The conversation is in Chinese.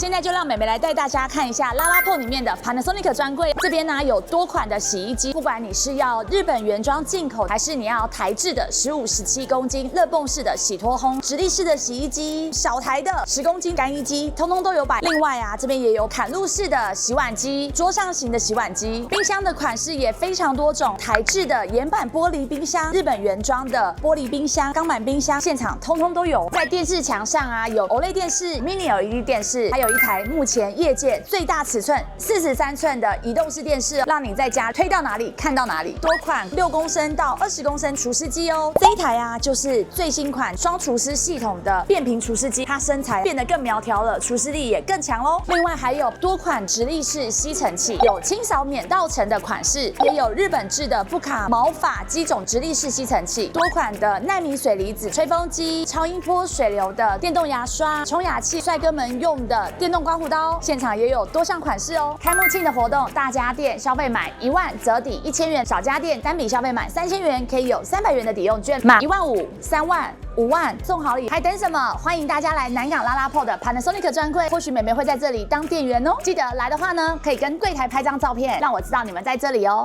现在就让美美来带大家看一下拉拉铺里面的 Panasonic 专柜。这边呢有多款的洗衣机，不管你是要日本原装进口，还是你要台制的15、17公斤热泵式的洗脱烘、直立式的洗衣机、小台的10公斤干衣机，通通都有摆。另外啊，这边也有砍入式的洗碗机、桌上型的洗碗机，冰箱的款式也非常多种，台制的岩板玻璃冰箱、日本原装的玻璃冰箱、钢板冰箱，现场通通都有。在电视墙上啊，有 OLED 电视、Mini LED 电视，还有一台目前业界最大尺寸43寸的移动式电视，让你在家推到哪里看到哪里。多款6公升到20公升除湿机哦。这一台啊，就是最新款双除湿系统的变频除湿机，它身材变得更苗条了，除湿力也更强喽。另外还有多款直立式吸尘器，有清扫免倒尘的款式，也有日本制的不卡毛发机种直立式吸尘器，多款的奈米水离子吹风机、超音波水流的电动牙刷、冲牙器，帅哥们用的电动刮胡刀，现场也有多项款式哦。开幕庆的活动，大家电消费满1万折抵1000元，小家电单笔消费满3000元可以有300元的抵用券，满1万5、3万、5万送好礼，还等什么？欢迎大家来南港拉拉铺的 Panasonic 专柜，或许美美会在这里当店员哦。记得来的话呢，可以跟柜台拍张照片，让我知道你们在这里哦。